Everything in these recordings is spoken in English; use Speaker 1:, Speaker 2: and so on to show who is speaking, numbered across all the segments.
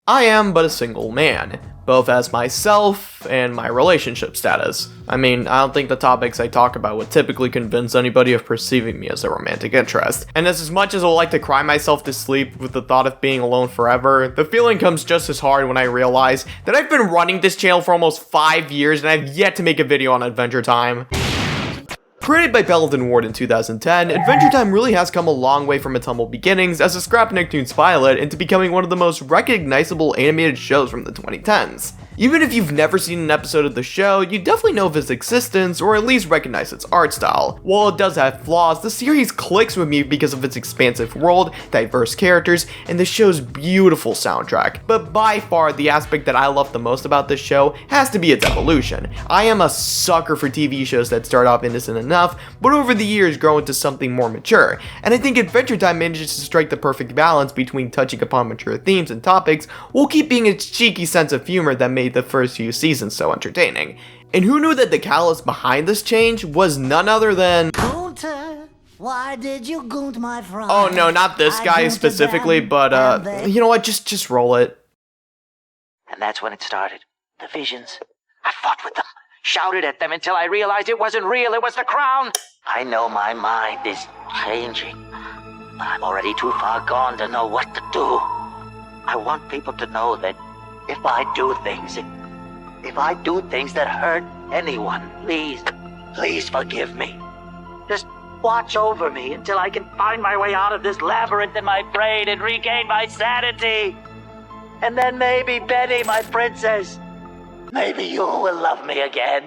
Speaker 1: I am but a single man, both as myself and my relationship status. I mean, I don't think the topics I talk about would typically convince anybody of perceiving me as a romantic interest. And as much as I like to cry myself to sleep with the thought of being alone forever, the feeling comes just as hard when I realize that I've been running this channel for almost 5 years and I've yet to make a video on Adventure Time. Created by Pelleton Ward in 2010, Adventure Time really has come a long way from its humble beginnings as a scrap Nicktoons pilot into becoming one of the most recognizable animated shows from the 2010s. Even if you've never seen an episode of the show, you definitely know of its existence or at least recognize its art style. While it does have flaws, the series clicks with me because of its expansive world, diverse characters, and the show's beautiful soundtrack. But by far, the aspect that I love the most about this show has to be its evolution. I am a sucker for TV shows that start off innocent enough, but over the years grow into something more mature, and I think Adventure Time manages to strike the perfect balance between touching upon mature themes and topics while keeping its cheeky sense of humor that made the first few seasons so entertaining. And who knew that the catalyst behind this change was none other than
Speaker 2: Gunter, why did you goont my friend?
Speaker 1: Oh no, not this guy specifically, but you know what, just roll it.
Speaker 3: And that's when it started. The visions. I fought with them, shouted at them until I realized it wasn't real, it was the crown. I know my mind is changing, but I'm already too far gone to know what to do. I want people to know that if I do things that hurt anyone, please forgive me. Just watch over me until I can find my way out of this labyrinth in my brain and regain my sanity. And then maybe, Betty, my princess, maybe you will love me again.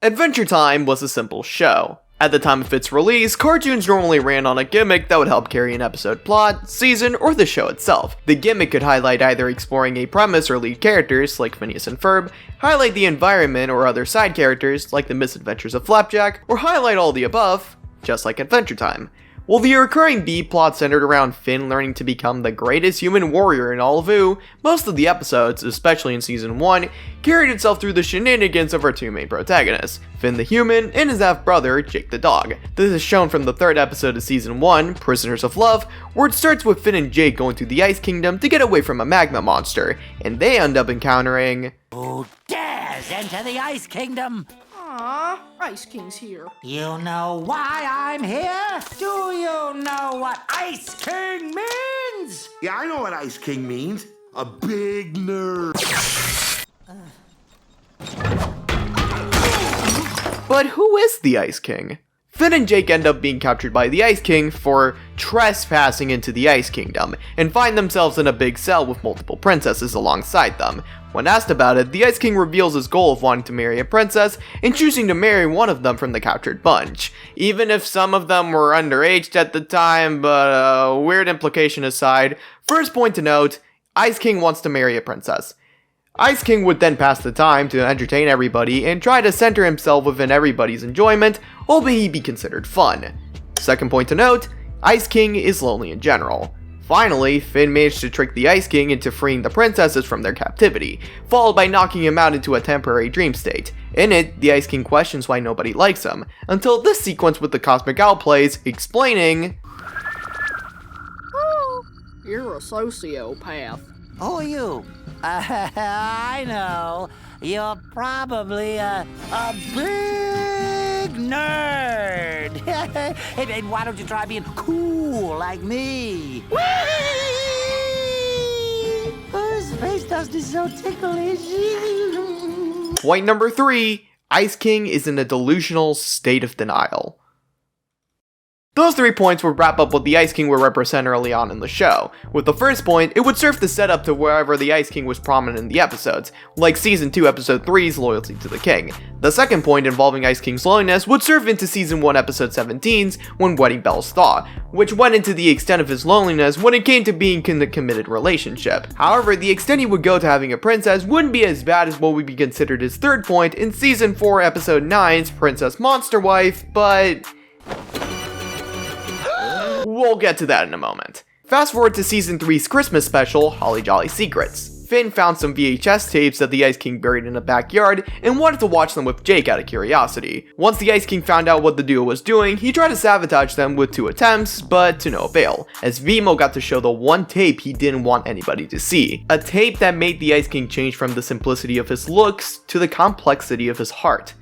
Speaker 1: Adventure Time was a simple show. At the time of its release, cartoons normally ran on a gimmick that would help carry an episode plot, season, or the show itself. The gimmick could highlight either exploring a premise or lead characters, like Phineas and Ferb, highlight the environment or other side characters, like the misadventures of Flapjack, or highlight all the above, just like Adventure Time. While the recurring B-plot centered around Finn learning to become the greatest human warrior in all of Ooo, most of the episodes, especially in Season 1, carried itself through the shenanigans of our two main protagonists, Finn the human and his half-brother, Jake the dog. This is shown from the third episode of Season 1, Prisoners of Love, where it starts with Finn and Jake going to the Ice Kingdom to get away from a magma monster, and they end up encountering...
Speaker 2: Who dares enter the Ice Kingdom?
Speaker 4: Aww, Ice King's here.
Speaker 2: You know why I'm here? Do you know what Ice King means?
Speaker 5: Yeah, I know what Ice King means. A big nerd.
Speaker 1: But who is the Ice King? Finn and Jake end up being captured by the Ice King for trespassing into the Ice Kingdom, and find themselves in a big cell with multiple princesses alongside them. When asked about it, the Ice King reveals his goal of wanting to marry a princess, and choosing to marry one of them from the captured bunch. Even if some of them were underage at the time, but weird implication aside, first point to note, Ice King wants to marry a princess. Ice King would then pass the time to entertain everybody and try to center himself within everybody's enjoyment, hoping he'd be considered fun. Second point to note, Ice King is lonely in general. Finally, Finn managed to trick the Ice King into freeing the princesses from their captivity, followed by knocking him out into a temporary dream state. In it, the Ice King questions why nobody likes him, until this sequence with the Cosmic Owl plays, explaining,
Speaker 4: Oh, you're a sociopath.
Speaker 2: Who are you? I know. You're probably a big nerd. And why don't you try being cool like me? Oh, space dust is so ticklish.
Speaker 1: Point number 3, Ice King is in a delusional state of denial. Those 3 points would wrap up what the Ice King would represent early on in the show. With the first point, it would serve the setup to wherever the Ice King was prominent in the episodes, like Season 2 Episode 3's loyalty to the King. The second point involving Ice King's loneliness would serve into Season 1 Episode 17's When Wedding Bells Thaw, which went into the extent of his loneliness when it came to being in a committed relationship. However, the extent he would go to having a princess wouldn't be as bad as what would be considered his third point in Season 4 Episode 9's Princess Monster Wife, but... we'll get to that in a moment. Fast forward to Season 3's Christmas special, Holly Jolly Secrets. Finn found some VHS tapes that the Ice King buried in a backyard and wanted to watch them with Jake out of curiosity. Once the Ice King found out what the duo was doing, he tried to sabotage them with 2 attempts, but to no avail, as Vimo got to show the one tape he didn't want anybody to see. A tape that made the Ice King change from the simplicity of his looks to the complexity of his heart,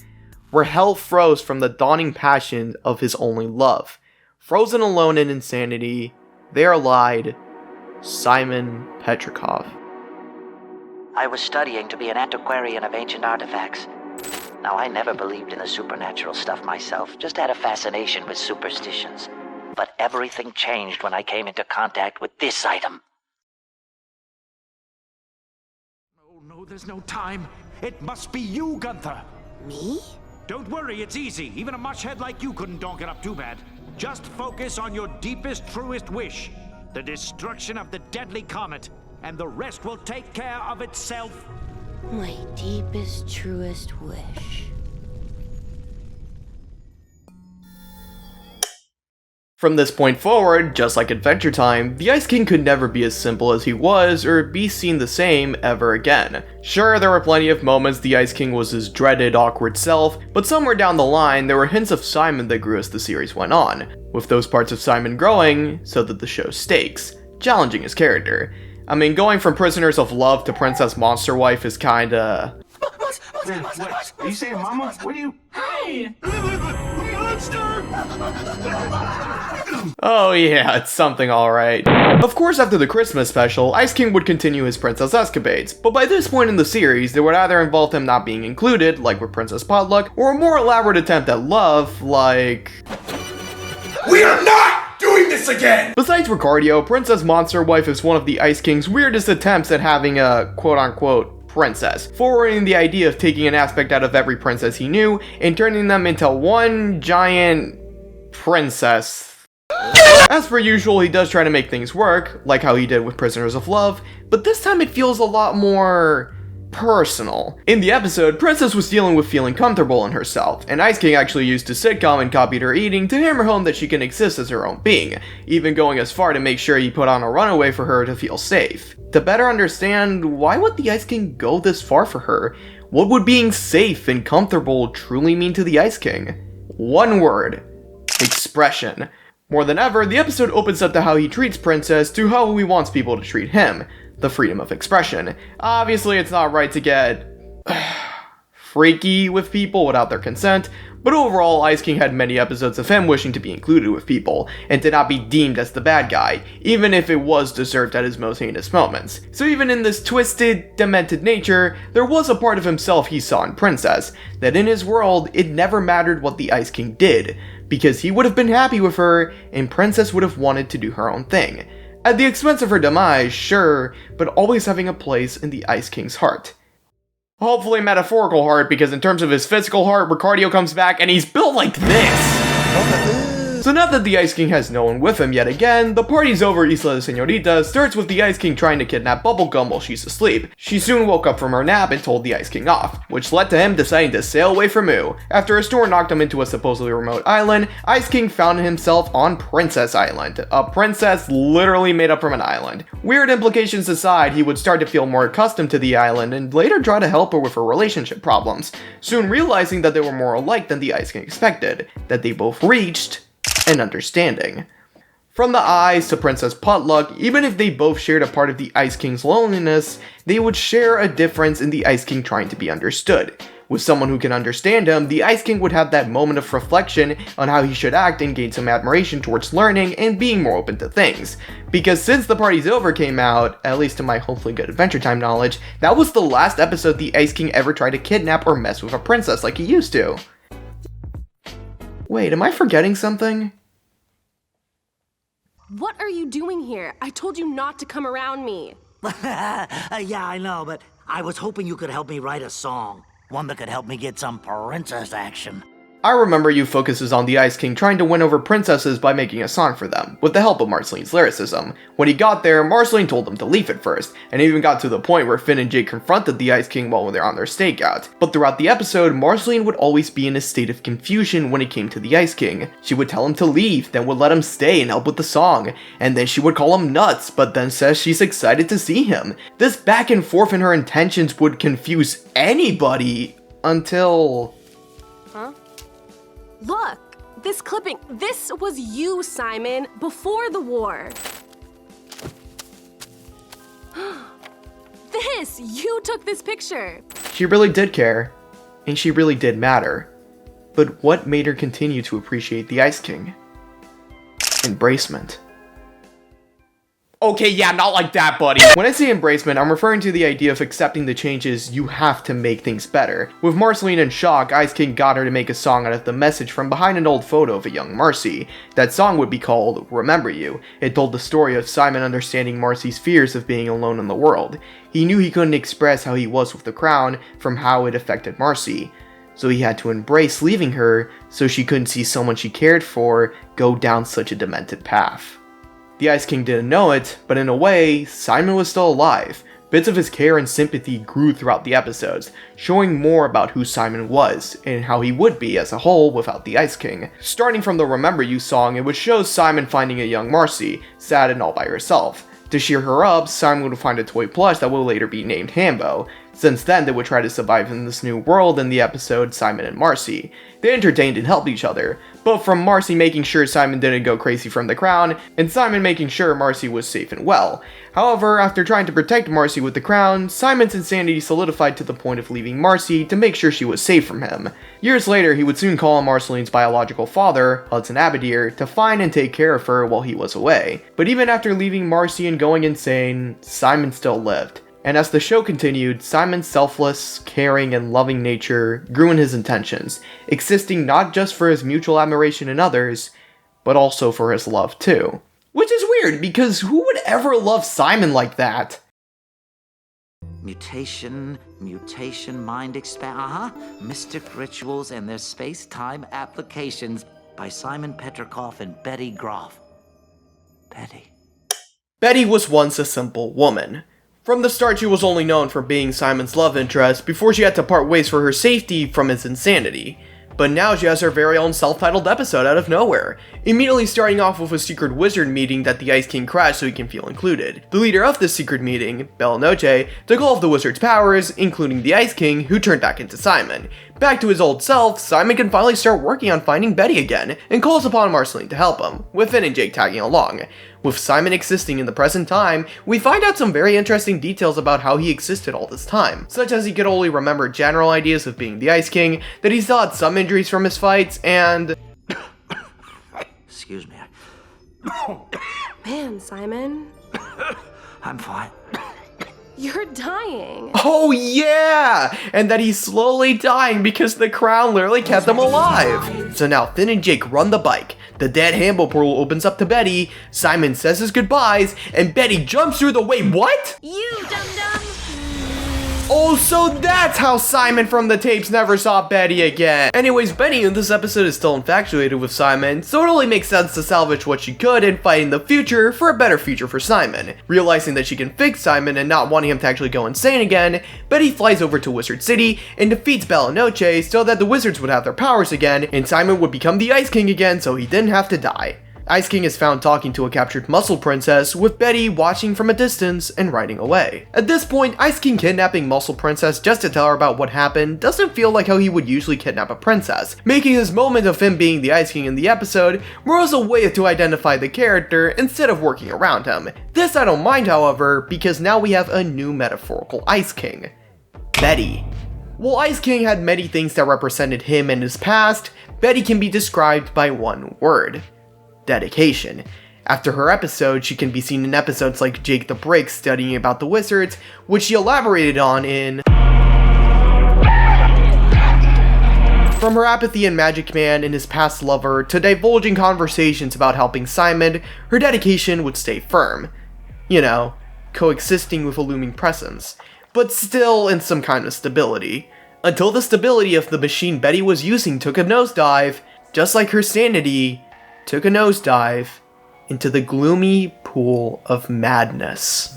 Speaker 1: where hell froze from the dawning passion of his only love. Frozen alone in insanity, there lied Simon Petrikov.
Speaker 3: I was studying to be an antiquarian of ancient artifacts. Now, I never believed in the supernatural stuff myself, just had a fascination with superstitions. But everything changed when I came into contact with this item.
Speaker 2: No, there's no time. It must be you, Gunther.
Speaker 6: Me?
Speaker 2: Don't worry, it's easy. Even a mushhead like you couldn't donk it up too bad. Just focus on your deepest, truest wish. The destruction of the deadly comet. And the rest will take care of itself.
Speaker 6: My deepest, truest wish.
Speaker 1: From this point forward, just like Adventure Time, the Ice King could never be as simple as he was or be seen the same ever again. Sure, there were plenty of moments the Ice King was his dreaded, awkward self, but somewhere down the line there were hints of Simon that grew as the series went on, with those parts of Simon growing so that the show's stakes, challenging his character. I mean, going from Prisoners of Love to Princess Monster Wife is kinda...
Speaker 5: What? Are you saying mama? What are you... Hey! Monster!
Speaker 1: Oh yeah, it's something alright. Of course, after the Christmas special, Ice King would continue his princess escapades, but by this point in the series, they would either involve him not being included, like with Princess Potluck, or a more elaborate attempt at love, like...
Speaker 5: We are not doing this again!
Speaker 1: Besides Ricardio, Princess Monster Wife is one of the Ice King's weirdest attempts at having a quote-unquote princess, forwarding the idea of taking an aspect out of every princess he knew and turning them into one giant princess. As per usual, he does try to make things work, like how he did with Prisoners of Love, but this time it feels a lot more personal. In the episode, Princess was dealing with feeling comfortable in herself, and Ice King actually used a sitcom and copied her eating to hammer home that she can exist as her own being, even going as far to make sure he put on a runaway for her to feel safe. To better understand, why would the Ice King go this far for her? What would being safe and comfortable truly mean to the Ice King? One word: expression. More than ever, the episode opens up to how he treats Princess to how he wants people to treat him. The freedom of expression. Obviously, it's not right to get freaky with people without their consent, but overall, Ice King had many episodes of him wishing to be included with people, and to not be deemed as the bad guy, even if it was deserved at his most heinous moments. So even in this twisted, demented nature, there was a part of himself he saw in Princess, that in his world, it never mattered what the Ice King did, because he would have been happy with her, and Princess would have wanted to do her own thing. At the expense of her demise, sure, but always having a place in the Ice King's heart. Hopefully metaphorical heart, because in terms of his physical heart, Ricardio comes back and he's built like this! So now that the Ice King has no one with him yet again, the party's over Isla de Señorita starts with the Ice King trying to kidnap Bubblegum while she's asleep. She soon woke up from her nap and told the Ice King off, which led to him deciding to sail away from Moo. After a storm knocked him into a supposedly remote island, Ice King found himself on Princess Island, a princess literally made up from an island. Weird implications aside, he would start to feel more accustomed to the island and later try to help her with her relationship problems, soon realizing that they were more alike than the Ice King expected, that they both reached an understanding. From the eyes to Princess Potluck, even if they both shared a part of the Ice King's loneliness, they would share a difference in the Ice King trying to be understood. With someone who can understand him, the Ice King would have that moment of reflection on how he should act and gain some admiration towards learning and being more open to things. Because since The Party's Over came out, at least to my hopefully good Adventure Time knowledge, that was the last episode the Ice King ever tried to kidnap or mess with a princess like he used to. Wait, am I forgetting something?
Speaker 7: What are you doing here? I told you not to come around me.
Speaker 8: Yeah, I know, but I was hoping you could help me write a song. One that could help me get some princess action.
Speaker 1: I Remember You focuses on the Ice King trying to win over princesses by making a song for them, with the help of Marceline's lyricism. When he got there, Marceline told him to leave at first, and even got to the point where Finn and Jake confronted the Ice King while they're on their stakeout. But throughout the episode, Marceline would always be in a state of confusion when it came to the Ice King. She would tell him to leave, then would let him stay and help with the song, and then she would call him nuts, but then says she's excited to see him. This back and forth in her intentions would confuse anybody until...
Speaker 7: Huh? Look, this clipping. This was you, Simon, before the war. You took this picture.
Speaker 1: She really did care, and she really did matter. But what made her continue to appreciate the Ice King? Embracement. Okay, yeah, not like that, buddy. When I say embracement, I'm referring to the idea of accepting the changes you have to make things better. With Marceline in shock, Ice King got her to make a song out of the message from behind an old photo of a young Marcy. That song would be called Remember You. It told the story of Simon understanding Marcy's fears of being alone in the world. He knew he couldn't express how he was with the crown from how it affected Marcy. So he had to embrace leaving her so she couldn't see someone she cared for go down such a demented path. The Ice King didn't know it, but in a way, Simon was still alive. Bits of his care and sympathy grew throughout the episodes, showing more about who Simon was, and how he would be as a whole without the Ice King. Starting from the Remember You song, it would show Simon finding a young Marcy, sad and all by herself. To cheer her up, Simon would find a toy plush that would later be named Hambo. Since then, they would try to survive in this new world in the episode Simon and Marcy. They entertained and helped each other, but from Marcy making sure Simon didn't go crazy from the crown, and Simon making sure Marcy was safe and well. However, after trying to protect Marcy with the crown, Simon's insanity solidified to the point of leaving Marcy to make sure she was safe from him. Years later, he would soon call on Marceline's biological father, Hudson Abadir, to find and take care of her while he was away. But even after leaving Marcy and going insane, Simon still lived. And as the show continued, Simon's selfless, caring, and loving nature grew in his intentions, existing not just for his mutual admiration in others, but also for his love too. Which is weird, because who would ever love Simon like that?
Speaker 3: Mutation, mind expand, Mystic Rituals and Their Space-Time Applications by Simon Petrikov and Betty Grof.
Speaker 1: Betty was once a simple woman. From the start, she was only known for being Simon's love interest before she had to part ways for her safety from his insanity. But now she has her very own self-titled episode out of nowhere, immediately starting off with a secret wizard meeting that the Ice King crashed so he can feel included. The leader of this secret meeting, Bella Noche, took all of the wizard's powers, including the Ice King, who turned back into Simon. Back to his old self, Simon can finally start working on finding Betty again, and calls upon Marceline to help him, with Finn and Jake tagging along. With Simon existing in the present time, we find out some very interesting details about how he existed all this time, such as he could only remember general ideas of being the Ice King, that he still had some injuries from his fights, and...
Speaker 3: Excuse me.
Speaker 7: Man, Simon.
Speaker 3: I'm fine.
Speaker 7: You're dying.
Speaker 1: Oh yeah! And that he's slowly dying because the crown literally kept him alive. So now Finn and Jake run the bike. The dead Hambo portal opens up to Betty, Simon says his goodbyes, and Betty jumps through the wait, what?
Speaker 7: You dum-dum.
Speaker 1: Oh, so that's how Simon from the tapes never saw Betty again. Anyways, Betty in this episode is still infatuated with Simon, so it only makes sense to salvage what she could and fight in the future for a better future for Simon. Realizing that she can fix Simon and not wanting him to actually go insane again, Betty flies over to Wizard City and defeats Bella Noche so that the wizards would have their powers again and Simon would become the Ice King again so he didn't have to die. Ice King is found talking to a captured Muscle Princess, with Betty watching from a distance and riding away. At this point, Ice King kidnapping Muscle Princess just to tell her about what happened doesn't feel like how he would usually kidnap a princess, making this moment of him being the Ice King in the episode more as a way to identify the character instead of working around him. This I don't mind, however, because now we have a new metaphorical Ice King. Betty. While Ice King had many things that represented him and his past, Betty can be described by one word. Dedication. After her episode, she can be seen in episodes like Jake the Brick studying about the wizards, which she elaborated on in... From her apathy in Magic Man and his past lover, to divulging conversations about helping Simon, her dedication would stay firm. You know, coexisting with a looming presence, but still in some kind of stability. until the stability of the machine Betty was using took a nosedive, just like her sanity took a nosedive into the gloomy pool of madness.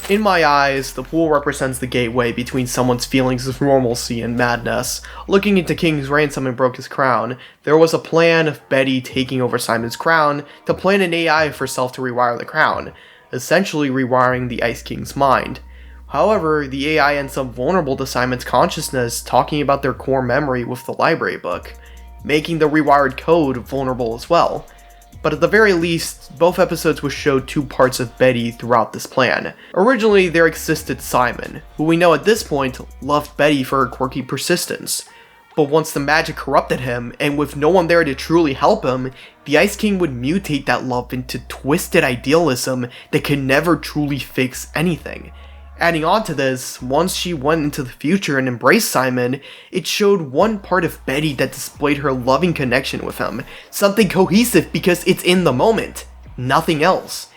Speaker 1: In my eyes, the pool represents the gateway between someone's feelings of normalcy and madness. Looking into King's reign, Simon broke his crown. There was a plan of Betty taking over Simon's crown to plan an AI for self to rewire the crown, essentially rewiring the Ice King's mind. However, the AI ends up vulnerable to Simon's consciousness, talking about their core memory with the library book, making the rewired code vulnerable as well. But at the very least, both episodes would show two parts of Betty throughout this plan. Originally, there existed Simon, who we know at this point loved Betty for her quirky persistence. But once the magic corrupted him, and with no one there to truly help him, the Ice King would mutate that love into twisted idealism that could never truly fix anything. Adding on to this, once she went into the future and embraced Simon, it showed one part of Betty that displayed her loving connection with him, something cohesive because it's in the moment, nothing else.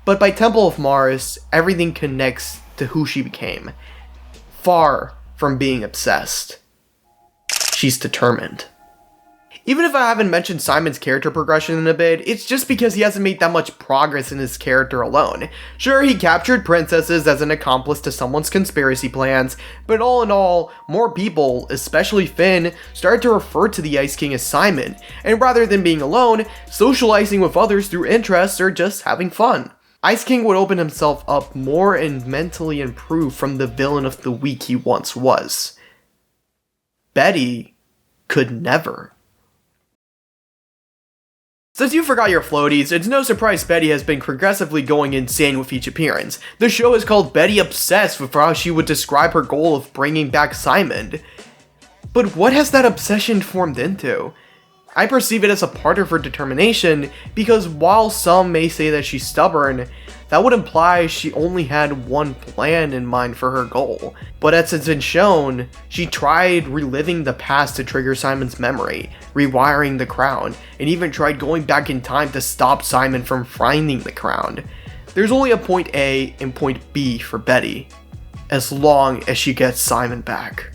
Speaker 1: But by Temple of Mars, everything connects to who she became. Far from being obsessed, she's determined. Even if I haven't mentioned Simon's character progression in a bit, it's just because he hasn't made that much progress in his character alone. Sure, he captured princesses as an accomplice to someone's conspiracy plans, but all in all, more people, especially Finn, started to refer to the Ice King as Simon, and rather than being alone, socializing with others through interests or just having fun. Ice King would open himself up more and mentally improve from the villain of the week he once was. Betty could never. Since you forgot your floaties, it's no surprise Betty has been progressively going insane with each appearance. The show is called Betty Obsessed with how she would describe her goal of bringing back Simon. But what has that obsession formed into? I perceive it as a part of her determination, because while some may say that she's stubborn, that would imply she only had one plan in mind for her goal. But as it's been shown, she tried reliving the past to trigger Simon's memory, rewiring the crown, and even tried going back in time to stop Simon from finding the crown. There's only a point A and point B for Betty, as long as she gets Simon back.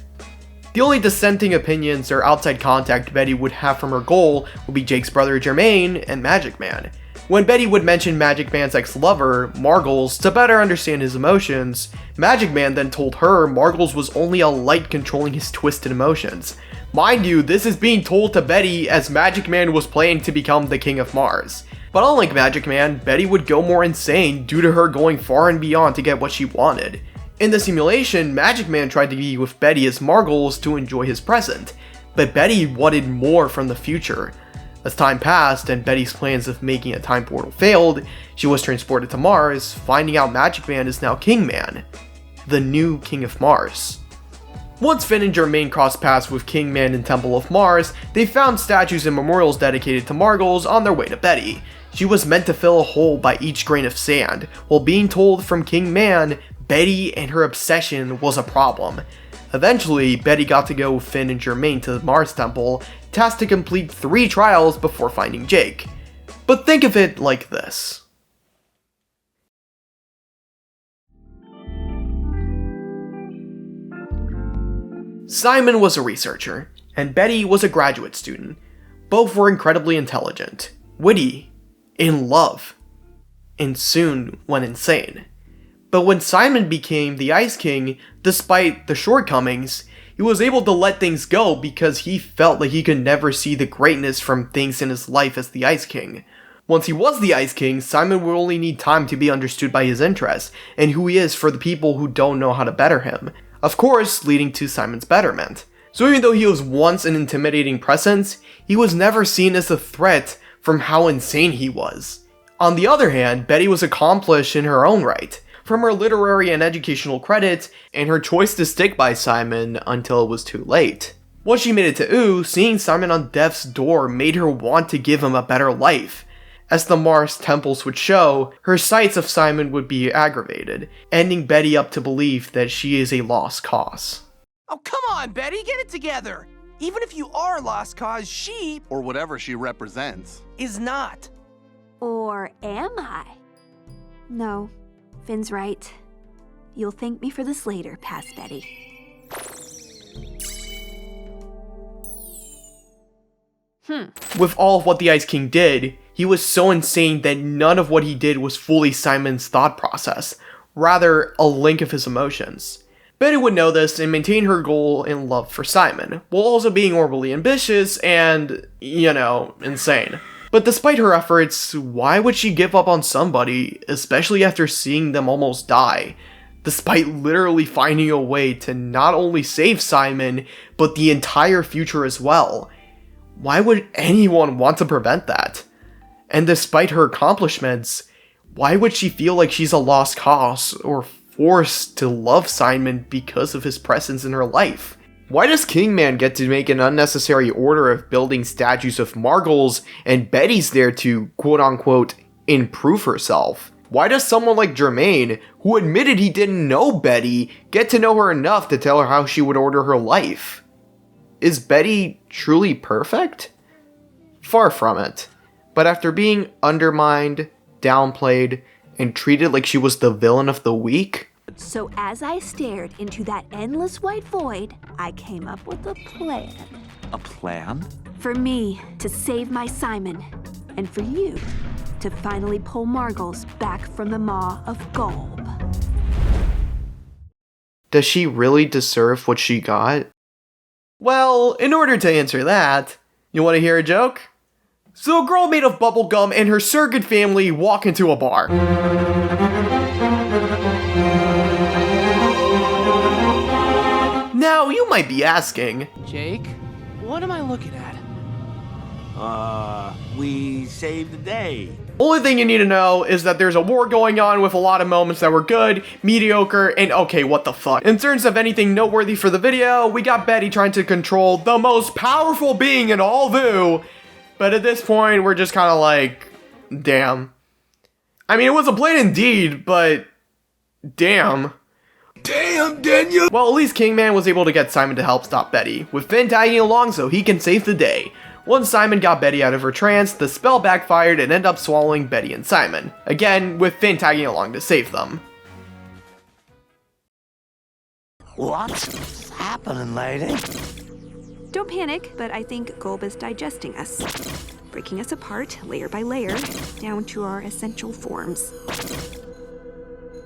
Speaker 1: The only dissenting opinions or outside contact Betty would have from her goal would be Jake's brother Jermaine and Magic Man. When Betty would mention Magic Man's ex-lover, Margles, to better understand his emotions, Magic Man then told her Margles was only a light controlling his twisted emotions. Mind you, this is being told to Betty as Magic Man was planning to become the King of Mars. But unlike Magic Man, Betty would go more insane due to her going far and beyond to get what she wanted. In the simulation, Magic Man tried to be with Betty as Margles to enjoy his present, but Betty wanted more from the future. As time passed and Betty's plans of making a time portal failed, she was transported to Mars, finding out Magic Man is now King Man, the new King of Mars. Once Finn and Jermaine crossed paths with King Man in Temple of Mars, they found statues and memorials dedicated to Margles on their way to Betty. She was meant to fill a hole by each grain of sand, while being told from King Man Betty and her obsession was a problem. Eventually, Betty got to go with Finn and Jermaine to the Mars Temple, tasked to complete 3 trials before finding Jake. But think of it like this. Simon was a researcher, and Betty was a graduate student. Both were incredibly intelligent, witty, in love, and soon went insane. But when Simon became the Ice King, despite the shortcomings, he was able to let things go because he felt like he could never see the greatness from things in his life as the Ice King. Once he was the Ice King, Simon would only need time to be understood by his interests, and who he is for the people who don't know how to better him. Of course, leading to Simon's betterment. So even though he was once an intimidating presence, he was never seen as a threat from how insane he was. On the other hand, Betty was accomplished in her own right. From her literary and educational credits, and her choice to stick by Simon until it was too late. Once she made it to Ooo, seeing Simon on death's door made her want to give him a better life. As the Mars temples would show, her sights of Simon would be aggravated, ending Betty up to believe that she is a lost cause.
Speaker 9: Oh, come on, Betty, get it together! Even if you are lost cause, she,
Speaker 10: or whatever she represents,
Speaker 9: is not.
Speaker 10: Or am I? No, Finn's right. You'll thank me for this later, past Betty.
Speaker 1: With all of what the Ice King did, he was so insane that none of what he did was fully Simon's thought process, rather a link of his emotions. Betty would know this and maintain her goal and love for Simon, while also being overly ambitious and, insane. But despite her efforts, why would she give up on somebody, especially after seeing them almost die, despite literally finding a way to not only save Simon, but the entire future as well? Why would anyone want to prevent that? And despite her accomplishments, why would she feel like she's a lost cause or forced to love Simon because of his presence in her life? Why does Kingman get to make an unnecessary order of building statues of Margles and Betty's there to quote-unquote improve herself? Why does someone like Germain, who admitted he didn't know Betty, get to know her enough to tell her how she would order her life? Is Betty truly perfect? Far from it. But after being undermined, downplayed, and treated like she was the villain of the week...
Speaker 10: So as I stared into that endless white void, I came up with a plan.
Speaker 2: A plan?
Speaker 10: For me to save my Simon, and for you to finally pull Margles back from the maw of Golb.
Speaker 1: Does she really deserve what she got? Well, in order to answer that, you want to hear a joke? So a girl made of bubblegum and her surrogate family walk into a bar. Now, you might be asking,
Speaker 9: Jake, what am I looking at?
Speaker 8: We saved the day.
Speaker 1: only thing you need to know is that there's a war going on with a lot of moments that were good, mediocre, and okay, what the fuck. In terms of anything noteworthy for the video, we got Betty trying to control the most powerful being in all Vu, but at this point, we're just kind of like, damn. I mean, it was a plan indeed, but damn.
Speaker 5: Damn, Daniel!
Speaker 1: Well, at least Kingman was able to get Simon to help stop Betty, with Finn tagging along so he can save the day. Once Simon got Betty out of her trance, the spell backfired and ended up swallowing Betty and Simon. Again, with Finn tagging along to save them.
Speaker 8: What's happening, lady?
Speaker 10: Don't panic, but I think Golb is digesting us, breaking us apart layer by layer, down to our essential forms.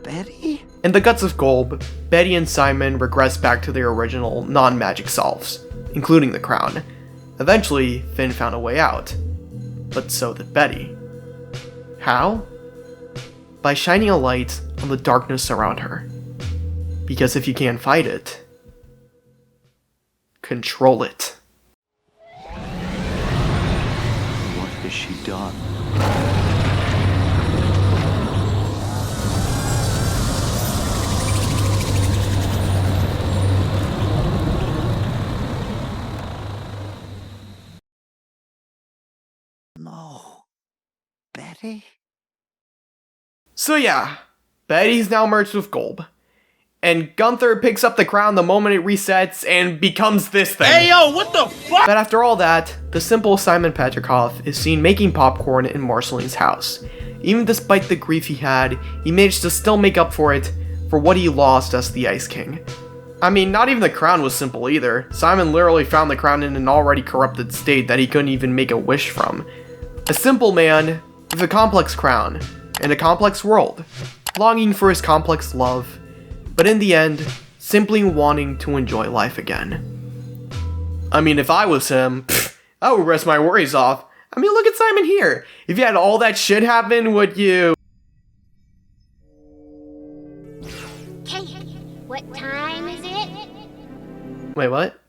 Speaker 8: Betty?
Speaker 1: In the guts of Golb, Betty and Simon regress back to their original non-magic selves, including the crown. Eventually, Finn found a way out, but so did Betty. How? By shining a light on the darkness around her. Because if you can't fight it, control it.
Speaker 2: What has she done?
Speaker 8: No. Betty?
Speaker 1: So yeah, Betty's now merged with Golb. And Gunther picks up the crown the moment it resets and becomes this thing.
Speaker 5: Hey, yo, what the fuck?
Speaker 1: But after all that, the simple Simon Petrikov is seen making popcorn in Marceline's house. Even despite the grief he had, he managed to still make up for it for what he lost as the Ice King. I mean, not even the crown was simple either. Simon literally found the crown in an already corrupted state that he couldn't even make a wish from. A simple man with a complex crown and a complex world, longing for his complex love, but in the end, simply wanting to enjoy life again. I mean, if I was him, I would rest my worries off. I mean, look at Simon here. If you had all that shit happen, would you...
Speaker 6: Cake, what time is it?
Speaker 1: Wait, what?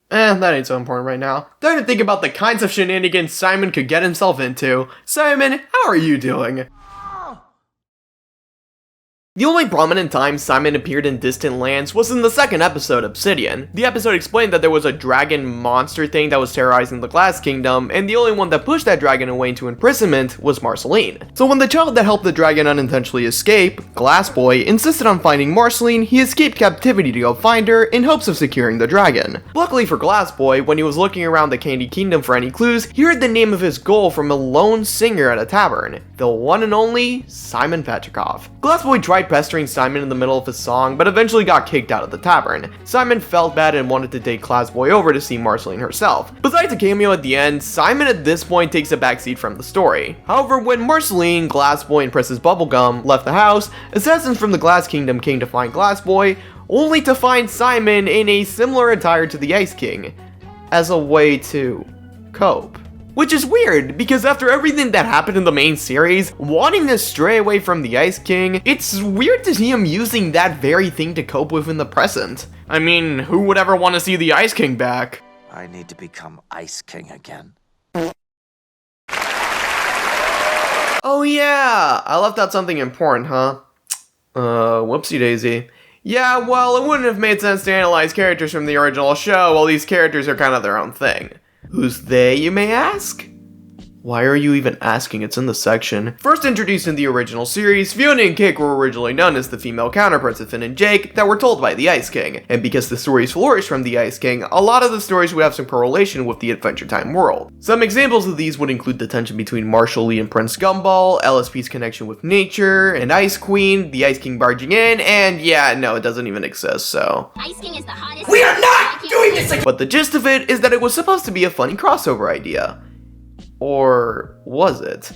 Speaker 1: That ain't so important right now. Time to think about the kinds of shenanigans Simon could get himself into. Simon, how are you doing? The only prominent time Simon appeared in Distant Lands was in the second episode, Obsidian. The episode explained that there was a dragon monster thing that was terrorizing the Glass Kingdom, and the only one that pushed that dragon away into imprisonment was Marceline. So when the child that helped the dragon unintentionally escape, Glass Boy, insisted on finding Marceline, he escaped captivity to go find her in hopes of securing the dragon. Luckily for Glass Boy, when he was looking around the Candy Kingdom for any clues, he heard the name of his goal from a lone singer at a tavern, the one and only Simon Petrikov. Glass Boy tried pestering Simon in the middle of his song, but eventually got kicked out of the tavern. Simon felt bad and wanted to take Glass Boy over to see Marceline herself. Besides a cameo at the end, Simon at this point takes a backseat from the story. However, when Marceline, Glass Boy, and Princess Bubblegum left the house, assassins from the Glass Kingdom came to find Glass Boy, only to find Simon in a similar attire to the Ice King, as a way to cope. Which is weird, because after everything that happened in the main series, wanting to stray away from the Ice King, it's weird to see him using that very thing to cope with in the present. I mean, who would ever want to see the Ice King back?
Speaker 8: I need to become Ice King again.
Speaker 1: Oh yeah, I left out something important, huh? Whoopsie daisy. Yeah, well, it wouldn't have made sense to analyze characters from the original show while these characters are kind of their own thing. Who's they, you may ask? Why are you even asking? It's in the section. First introduced in the original series, Fionna and Cake were originally known as the female counterparts of Finn and Jake that were told by the Ice King. And because the stories flourished from the Ice King, a lot of the stories would have some correlation with the Adventure Time world. Some examples of these would include the tension between Marshall Lee and Prince Gumball, LSP's connection with nature, and Ice Queen, the Ice King barging in, and yeah, no, it doesn't even exist, so.
Speaker 6: Ice King is the hottest.
Speaker 1: We are not doing this again! But the gist of it is that it was supposed to be a funny crossover idea. Or was it?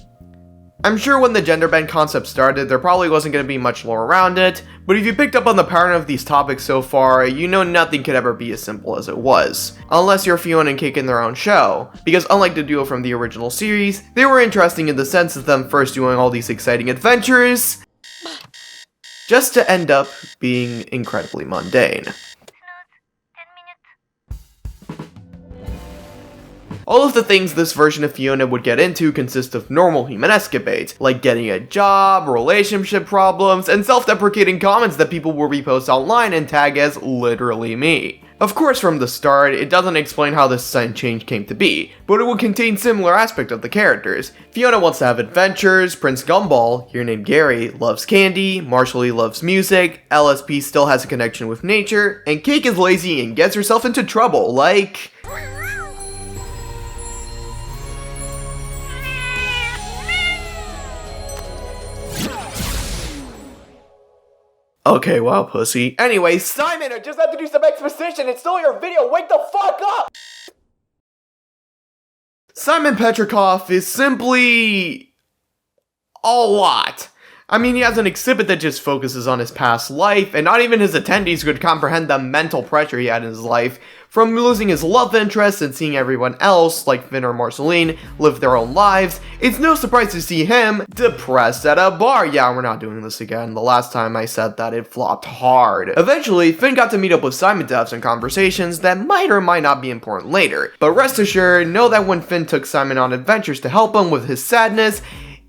Speaker 1: I'm sure when the gender bend concept started, there probably wasn't going to be much lore around it, but if you picked up on the pattern of these topics so far, you know nothing could ever be as simple as it was. Unless you're Fionna and Cake in their own show, because unlike the duo from the original series, they were interesting in the sense of them first doing all these exciting adventures, just to end up being incredibly mundane. All of the things this version of Fionna would get into consist of normal human escapades, like getting a job, relationship problems, and self-deprecating comments that people will repost online and tag as literally me. Of course, from the start, it doesn't explain how this sudden change came to be, but it will contain similar aspects of the characters. Fionna wants to have adventures, Prince Gumball, here named Gary, loves candy, Marshall Lee loves music, LSP still has a connection with nature, and Cake is lazy and gets herself into trouble, like... Okay, wow, pussy. Anyway, Simon, I just have to do some exposition. It's still your video. Wake the fuck up! Simon Petrikov is simply... a lot. I mean, he has an exhibit that just focuses on his past life, and not even his attendees could comprehend the mental pressure he had in his life, from losing his love interest and seeing everyone else, like Finn or Marceline, live their own lives. It's no surprise to see him depressed at a bar. Yeah, we're not doing this again. The last time I said that, it flopped hard. Eventually, Finn got to meet up with Simon to have some conversations that might or might not be important later. But rest assured, know that when Finn took Simon on adventures to help him with his sadness,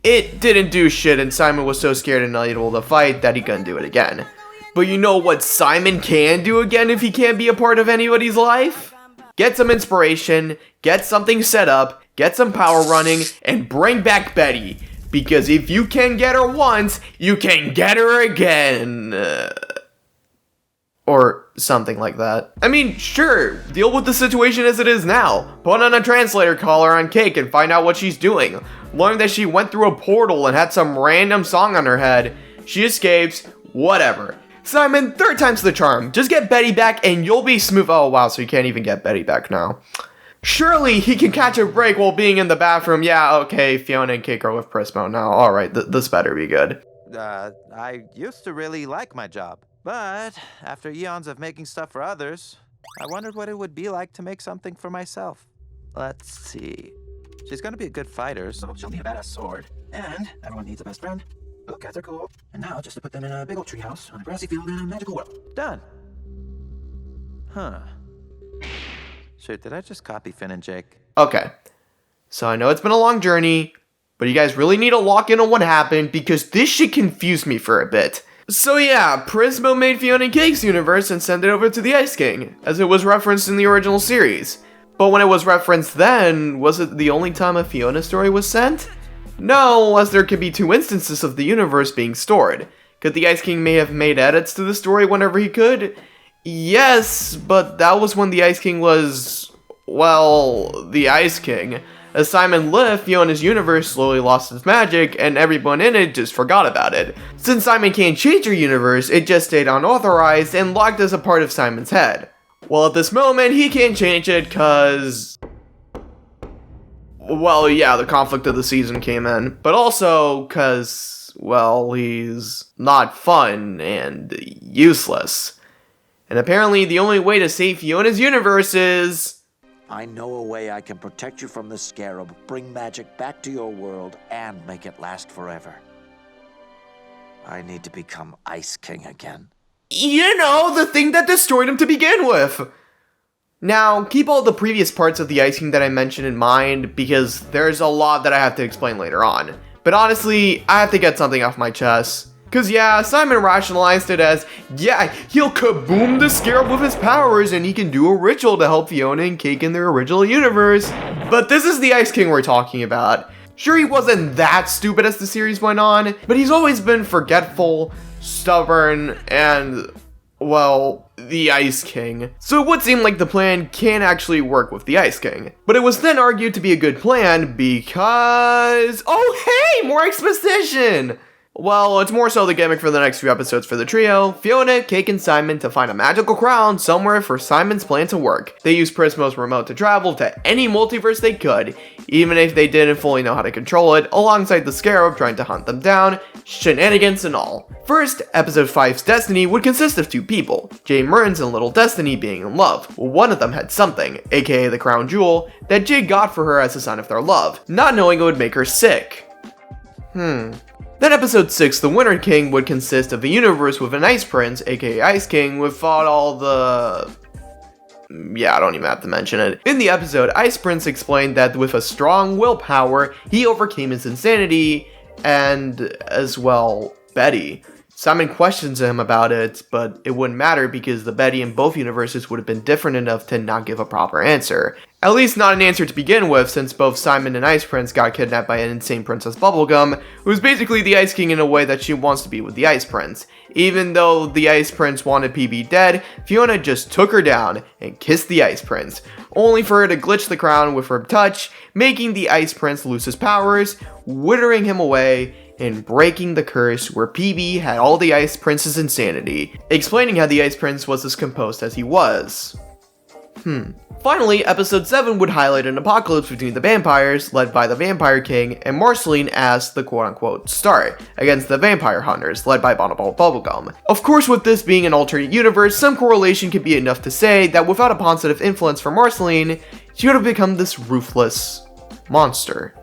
Speaker 1: it didn't do shit, and Simon was so scared and unable to fight that he couldn't do it again. But you know what Simon can do again if he can't be a part of anybody's life? Get some inspiration, get something set up, get some power running, and bring back Betty. Because if you can get her once, you can get her again. Or something like that. I mean, sure, deal with the situation as it is now. Put on a translator collar on Cake and find out what she's doing. Learn that she went through a portal and had some random song on her head. She escapes, whatever. Simon, third time's the charm. Just get Betty back and you'll be smooth. Oh wow, so you can't even get Betty back now. Surely he can catch a break while being in the bathroom. Yeah, okay, Fionna and Cake are with Prismo now. Alright, this better be good.
Speaker 11: I used to really like my job. But after eons of making stuff for others, I wondered what it would be like to make something for myself. Let's see. She's gonna be a good fighter, so she'll need a badass sword. And everyone needs a best friend. Oh, cats are cool. And now just to put them in a big old treehouse on a grassy field in a magical world. Done. Huh. Shit, did I just copy Finn and Jake?
Speaker 1: Okay. So I know it's been a long journey, but you guys really need to lock in on what happened because this shit confused me for a bit. So yeah, Prismo made Fionna and Cake's universe and sent it over to the Ice King, as it was referenced in the original series. But when it was referenced then, was it the only time a Fionna story was sent? No, as there could be 2 instances of the universe being stored. Could the Ice King may have made edits to the story whenever he could? Yes, but that was when the Ice King was, well, the Ice King. As Simon left, Fionna's universe slowly lost its magic, and everyone in it just forgot about it. Since Simon can't change her universe, it just stayed unauthorized and locked as a part of Simon's head. Well, at this moment, he can't change it cause... well, yeah, the conflict of the season came in, but also cause, well, he's not fun and useless. And apparently the only way to save Fionna's universe is...
Speaker 8: I know a way I can protect you from the scarab, bring magic back to your world, and make it last forever. I need to become Ice King again.
Speaker 1: You know, the thing that destroyed him to begin with! Now, keep all the previous parts of the Ice King that I mentioned in mind, because there's a lot that I have to explain later on. But honestly, I have to get something off my chest. Cause yeah, Simon rationalized it as, yeah, he'll kaboom the scarab with his powers and he can do a ritual to help Fionna and Cake in their original universe. But this is the Ice King we're talking about. Sure, he wasn't that stupid as the series went on, but he's always been forgetful, stubborn, and, well, the Ice King. So it would seem like the plan can actually work with the Ice King. But it was then argued to be a good plan because... oh hey, more exposition! Well, it's more so the gimmick for the next few episodes for the trio, Fionna, Cake, and Simon to find a magical crown somewhere for Simon's plan to work. They used Prismo's remote to travel to any multiverse they could, even if they didn't fully know how to control it, alongside the Scarab trying to hunt them down, shenanigans and all. First, episode 5's destiny would consist of 2 people, Jay Murns and Little Destiny being in love. One of them had something, aka the crown jewel, that Jay got for her as a sign of their love, not knowing it would make her sick. Then episode 6, the Winter King, would consist of a universe with an Ice Prince, aka Ice King, without all the... yeah, I don't even have to mention it. In the episode, Ice Prince explained that with a strong willpower, he overcame his insanity, and, as well, Betty. Simon questions him about it, but it wouldn't matter because the Betty in both universes would have been different enough to not give a proper answer. At least not an answer to begin with, since both Simon and Ice Prince got kidnapped by an insane Princess Bubblegum, who's basically the Ice King in a way that she wants to be with the Ice Prince. Even though the Ice Prince wanted PB dead, Fionna just took her down and kissed the Ice Prince, only for her to glitch the crown with her touch, making the Ice Prince lose his powers, withering him away, and breaking the curse where PB had all the Ice Prince's insanity, explaining how the Ice Prince was as composed as he was. Finally, episode 7 would highlight an apocalypse between the vampires, led by the Vampire King, and Marceline as the quote-unquote start, against the Vampire Hunters, led by Bonoball Bubblegum. Of course, with this being an alternate universe, some correlation could be enough to say that without a positive influence from Marceline, she would have become this ruthless monster.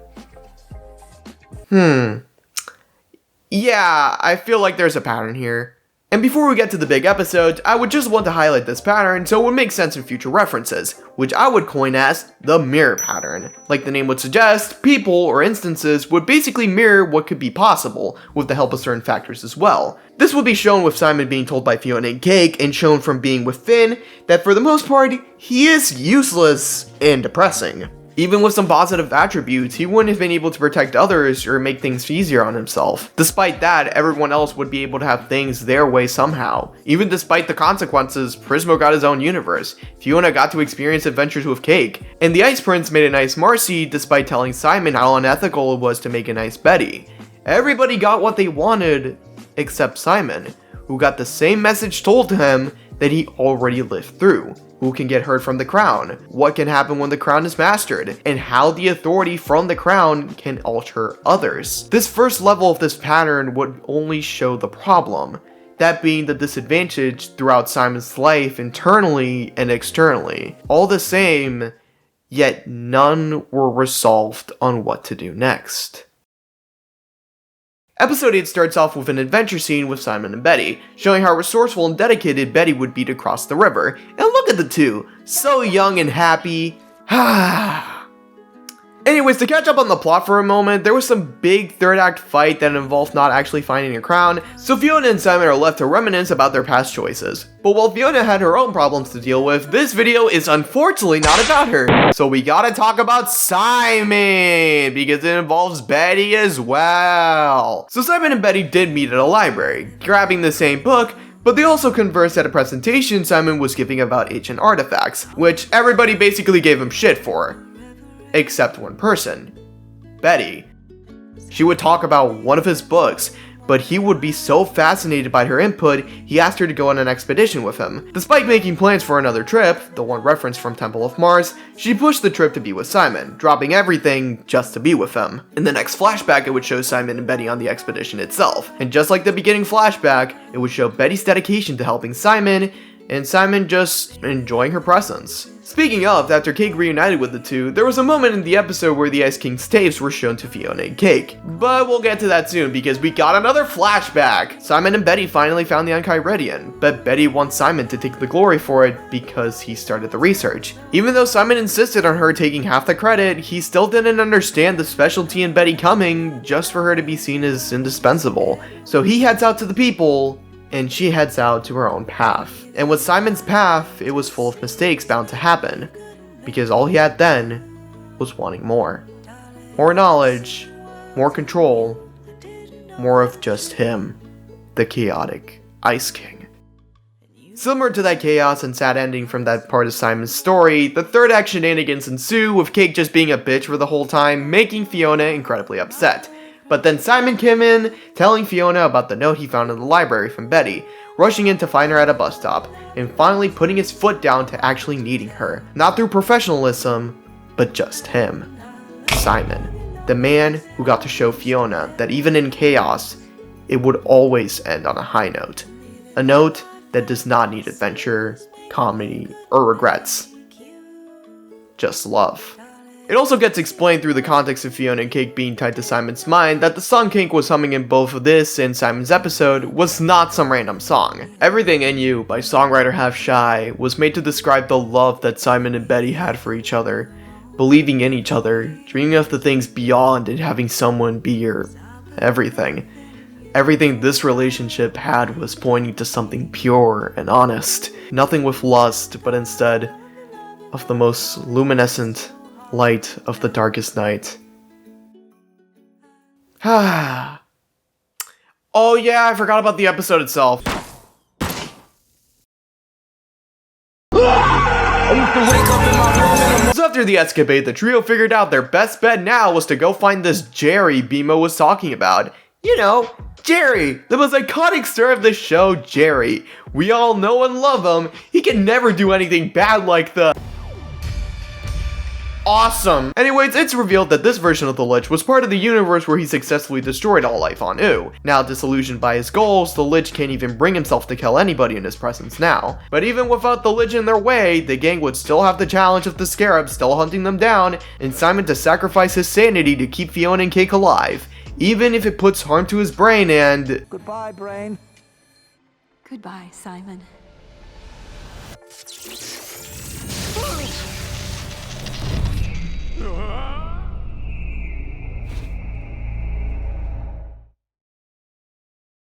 Speaker 1: Yeah, I feel like there's a pattern here. And before we get to the big episode, I would just want to highlight this pattern so it would make sense in future references, which I would coin as the mirror pattern. Like the name would suggest, people or instances would basically mirror what could be possible, with the help of certain factors as well. This would be shown with Simon being told by Fionna and Cake, and shown from being with Finn, that for the most part, he is useless and depressing. Even with some positive attributes, he wouldn't have been able to protect others or make things easier on himself. Despite that, everyone else would be able to have things their way somehow. Even despite the consequences, Prismo got his own universe, Fionna got to experience adventures with Cake, and the Ice Prince made a nice Marcy despite telling Simon how unethical it was to make a nice Betty. Everybody got what they wanted, except Simon, who got the same message told to him that he already lived through. Who can get hurt from the crown, what can happen when the crown is mastered, and how the authority from the crown can alter others. This first level of this pattern would only show the problem, that being the disadvantage throughout Simon's life internally and externally. All the same, yet none were resolved on what to do next. Episode 8 starts off with an adventure scene with Simon and Betty, showing how resourceful and dedicated Betty would be to cross the river. And look at the two, so young and happy. And Anyways, to catch up on the plot for a moment, there was some big third act fight that involved not actually finding a crown, so Fionna and Simon are left to reminisce about their past choices. But while Fionna had her own problems to deal with, this video is unfortunately not about her. So we gotta talk about Simon, because it involves Betty as well. So Simon and Betty did meet at a library, grabbing the same book, but they also conversed at a presentation Simon was giving about ancient artifacts, which everybody basically gave him shit for. Except one person, Betty. She would talk about one of his books, but he would be so fascinated by her input, he asked her to go on an expedition with him. Despite making plans for another trip, the one referenced from Temple of Mars, she pushed the trip to be with Simon, dropping everything just to be with him. In the next flashback, it would show Simon and Betty on the expedition itself, and just like the beginning flashback, it would show Betty's dedication to helping Simon, and Simon just enjoying her presence. Speaking of, after Cake reunited with the two, there was a moment in the episode where the Ice King's tapes were shown to Fionna and Cake. But we'll get to that soon because we got another flashback! Simon and Betty finally found the Enchiridion, but Betty wants Simon to take the glory for it because he started the research. Even though Simon insisted on her taking half the credit, he still didn't understand the specialty in Betty coming just for her to be seen as indispensable. So he heads out to the people, and she heads out to her own path. And with Simon's path, it was full of mistakes bound to happen, because all he had then was wanting more. More knowledge, more control, more of just him, the chaotic Ice King. Similar to that chaos and sad ending from that part of Simon's story, the third act shenanigans ensue with Cake just being a bitch for the whole time, making Fionna incredibly upset. But then Simon came in, telling Fionna about the note he found in the library from Betty, rushing in to find her at a bus stop, and finally putting his foot down to actually needing her. Not through professionalism, but just him. Simon. The man who got to show Fionna that even in chaos, it would always end on a high note. A note that does not need adventure, comedy, or regrets. Just love. It also gets explained through the context of Fionna and Cake being tied to Simon's mind that the song Cake was humming in both of this and Simon's episode was not some random song. Everything in You by songwriter Half Shy was made to describe the love that Simon and Betty had for each other, believing in each other, dreaming of the things beyond and having someone be your everything. Everything this relationship had was pointing to something pure and honest, nothing with lust, but instead of the most luminescent light of the darkest night. Oh yeah, I forgot about the episode itself. So after the escapade, the trio figured out their best bet now was to go find this Jerry Bimo was talking about. You know, Jerry, the most iconic star of the show, Jerry. We all know and love him. He can never do anything bad like the awesome. Anyways, it's revealed that this version of the Lich was part of the universe where he successfully destroyed all life on Ooo. Now disillusioned by his goals, the Lich can't even bring himself to kill anybody in his presence now. But even without the Lich in their way, the gang would still have the challenge of the Scarab still hunting them down, and Simon to sacrifice his sanity to keep Fionna and Cake alive, even if it puts harm to his brain and...
Speaker 8: Goodbye, brain.
Speaker 10: Goodbye, Simon.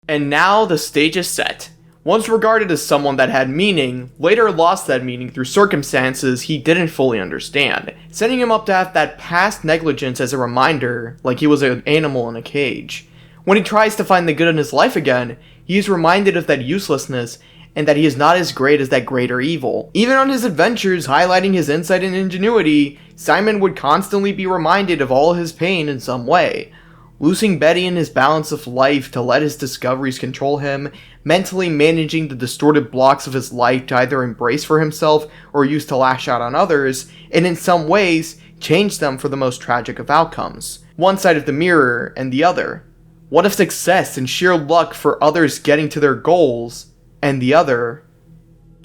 Speaker 1: And now the stage is set. Once regarded as someone that had meaning, later lost that meaning through circumstances he didn't fully understand, setting him up to have that past negligence as a reminder, like he was an animal in a cage. When he tries to find the good in his life again, he is reminded of that uselessness and that he is not as great as that greater evil. Even on his adventures, highlighting his insight and ingenuity, Simon would constantly be reminded of all his pain in some way. Losing Betty in his balance of life to let his discoveries control him, mentally managing the distorted blocks of his life to either embrace for himself or use to lash out on others, and in some ways, change them for the most tragic of outcomes. One side of the mirror and the other. One of success and sheer luck for others getting to their goals, and the other,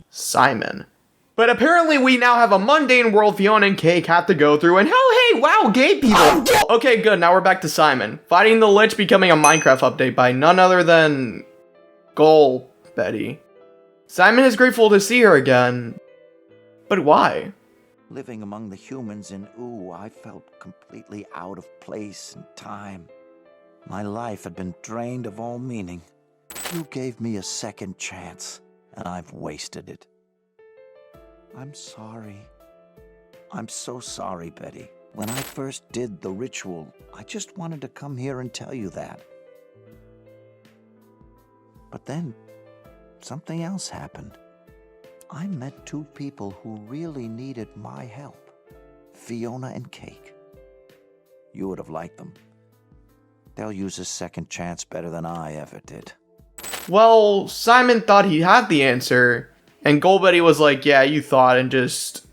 Speaker 1: Simon. But apparently we now have a mundane world Fionna and Cake have to go through, and oh hey, wow, gay people! Okay, good, now we're back to Simon. Fighting the Lich becoming a Minecraft update by none other than... Goal Betty. Simon is grateful to see her again, but why?
Speaker 8: Living among the humans in Ooh, I felt completely out of place and time. My life had been drained of all meaning. You gave me a second chance, and I've wasted it. I'm sorry. I'm so sorry, Betty. When I first did the ritual, I just wanted to come here and tell you that. But then, something else happened. I met two people who really needed my help. Fionna and Cake. You would have liked them. They'll use a second chance better than I ever did.
Speaker 1: Well, Simon thought he had the answer, and Golbetty was like, yeah, you thought, and just...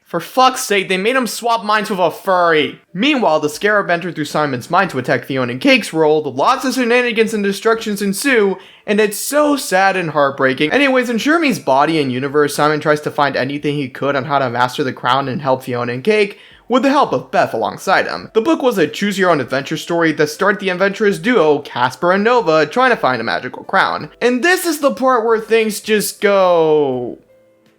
Speaker 1: For fuck's sake, they made him swap minds with a furry! Meanwhile, the Scarab entered through Simon's mind to attack Fionna and Cake's world, lots of shenanigans and destructions ensue, and it's so sad and heartbreaking. Anyways, in Shermie's body and universe, Simon tries to find anything he could on how to master the crown and help Fionna and Cake, with the help of Beth alongside him. The book was a choose-your-own-adventure story that started the adventurous duo, Casper and Nova, trying to find a magical crown. And this is the part where things just go...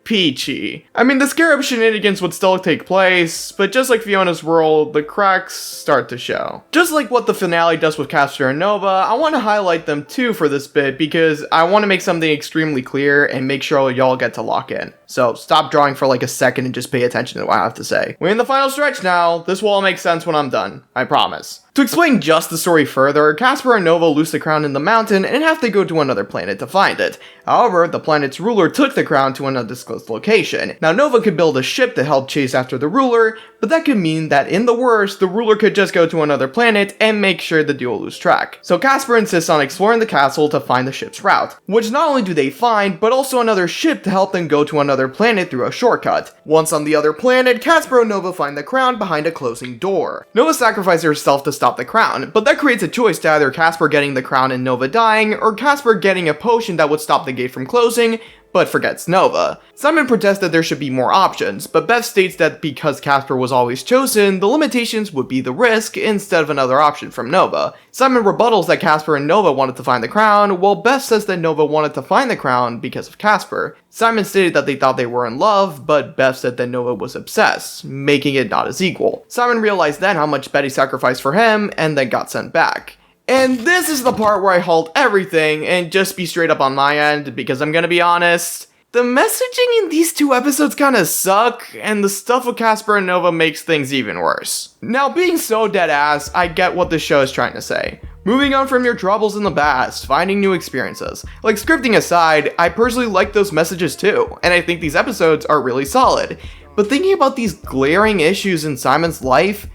Speaker 1: peachy. I mean, the Scarab shenanigans would still take place, but just like Fiona's world, the cracks start to show. Just like what the finale does with Casper and Nova, I want to highlight them too for this bit because I want to make something extremely clear and make sure y'all get to lock in. So stop drawing for like a second and just pay attention to what I have to say. We're in the final stretch now. This will all make sense when I'm done. I promise. To explain just the story further, Casper and Nova lose the crown in the mountain and have to go to another planet to find it. However, the planet's ruler took the crown to an undisclosed location. Now, Nova could build a ship to help chase after the ruler, but that could mean that in the worst, the ruler could just go to another planet and make sure the duo lose track. So Casper insists on exploring the castle to find the ship's route, which not only do they find, but also another ship to help them go to another planet through a shortcut. Once on the other planet, Casper and Nova find the crown behind a closing door. Nova sacrifices herself to stop the crown, but that creates a choice to either Casper getting the crown and Nova dying, or Casper getting a potion that would stop the gate from closing, but forgets Nova. Simon protests that there should be more options, but Beth states that because Casper was always chosen, the limitations would be the risk instead of another option from Nova. Simon rebuttals that Casper and Nova wanted to find the crown, while Beth says that Nova wanted to find the crown because of Casper. Simon stated that they thought they were in love, but Beth said that Nova was obsessed, making it not as equal. Simon realized then how much Betty sacrificed for him, and then got sent back. And this is the part where I halt everything and just be straight up on my end, because I'm gonna be honest, the messaging in these two episodes kinda suck, and the stuff with Casper and Nova makes things even worse. Now, being so dead ass, I get what the show is trying to say. Moving on from your troubles in the past, finding new experiences. Like, scripting aside, I personally like those messages too, and I think these episodes are really solid. But thinking about these glaring issues in Simon's life,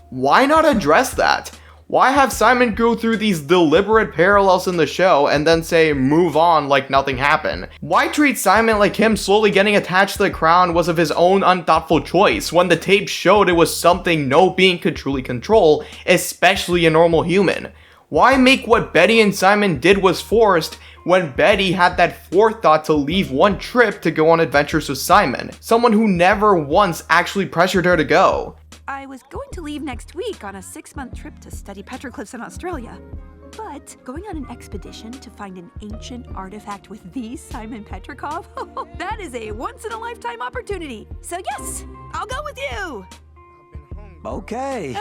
Speaker 1: why not address that? Why have Simon go through these deliberate parallels in the show and then say move on like nothing happened? Why treat Simon like him slowly getting attached to the crown was of his own unthoughtful choice when the tape showed it was something no being could truly control, especially a normal human? Why make what Betty and Simon did was forced when Betty had that forethought to leave one trip to go on adventures with Simon, someone who never once actually pressured her to go?
Speaker 10: I was going to leave next week on a 6-month trip to study petroglyphs in Australia. But going on an expedition to find an ancient artifact with the Simon Petrikov? That is a once-in-a-lifetime opportunity. So yes, I'll go with you.
Speaker 8: Okay.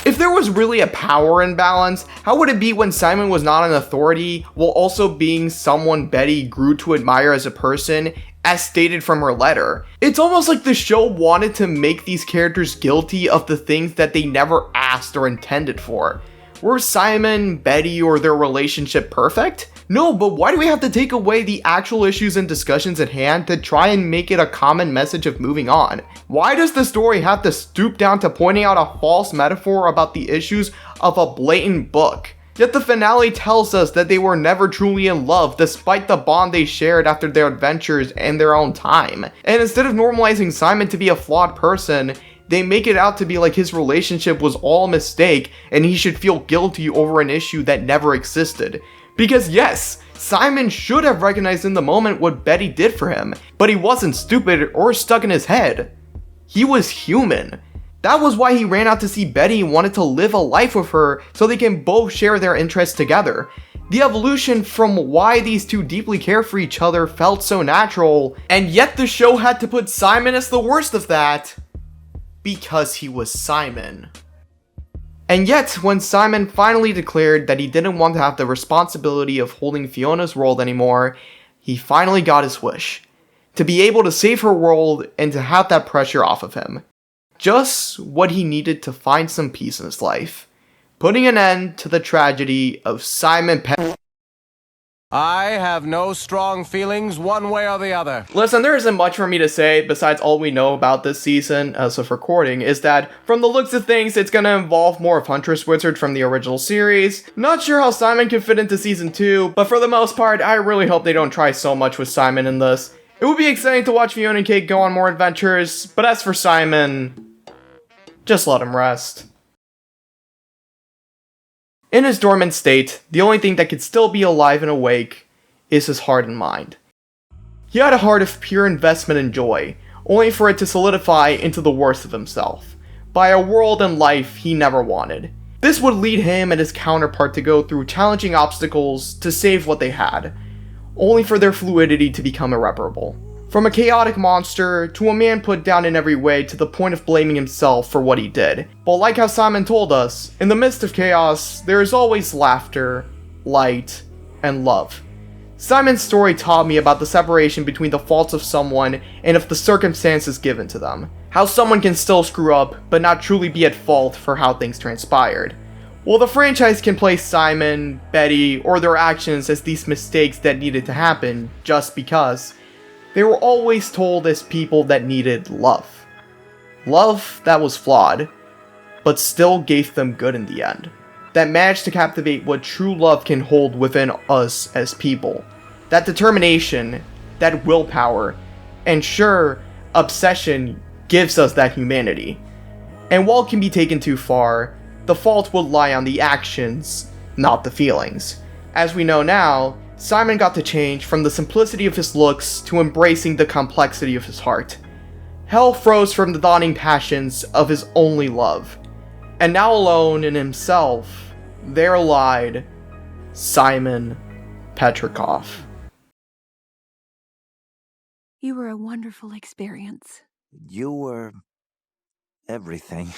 Speaker 1: If there was really a power imbalance, how would it be when Simon was not an authority while also being someone Betty grew to admire as a person, as stated from her letter? It's almost like the show wanted to make these characters guilty of the things that they never asked or intended for. Were Simon, Betty, or their relationship perfect? No, but why do we have to take away the actual issues and discussions at hand to try and make it a common message of moving on? Why does the story have to stoop down to pointing out a false metaphor about the issues of a blatant book? Yet the finale tells us that they were never truly in love despite the bond they shared after their adventures and their own time. And instead of normalizing Simon to be a flawed person, they make it out to be like his relationship was all a mistake and he should feel guilty over an issue that never existed. Because yes, Simon should have recognized in the moment what Betty did for him, but he wasn't stupid or stuck in his head. He was human. That was why he ran out to see Betty and wanted to live a life with her so they can both share their interests together. The evolution from why these two deeply care for each other felt so natural, and yet the show had to put Simon as the worst of that because he was Simon. And yet, when Simon finally declared that he didn't want to have the responsibility of holding Fiona's world anymore, he finally got his wish. To be able to save her world and to have that pressure off of him. Just what he needed to find some peace in his life. Putting an end to the tragedy of Simon
Speaker 9: I have no strong feelings one way or the other.
Speaker 1: Listen, there isn't much for me to say besides all we know about this season as of recording is that, from the looks of things, it's gonna involve more of Huntress Wizard from the original series. Not sure how Simon can fit into season 2, but for the most part, I really hope they don't try so much with Simon in this. It would be exciting to watch Fionna and Cake go on more adventures, but as for Simon, just let him rest. In his dormant state, the only thing that could still be alive and awake is his heart and mind. He had a heart of pure investment and joy, only for it to solidify into the worst of himself, by a world and life he never wanted. This would lead him and his counterpart to go through challenging obstacles to save what they had, only for their fluidity to become irreparable. From a chaotic monster to a man put down in every way to the point of blaming himself for what he did. But like how Simon told us, in the midst of chaos, there is always laughter, light, and love. Simon's story taught me about the separation between the faults of someone and of the circumstances given to them. How someone can still screw up, but not truly be at fault for how things transpired. While the franchise can place Simon, Betty, or their actions as these mistakes that needed to happen just because, they were always told as people that needed love. Love that was flawed, but still gave them good in the end. That managed to captivate what true love can hold within us as people. That determination, that willpower, and sure, obsession gives us that humanity. And while it can be taken too far, the fault would lie on the actions, not the feelings. As we know now, Simon got to change from the simplicity of his looks to embracing the complexity of his heart. Hell froze from the dawning passions of his only love. And now alone in himself, there lied Simon Petrikov.
Speaker 10: You were a wonderful experience.
Speaker 8: You were everything.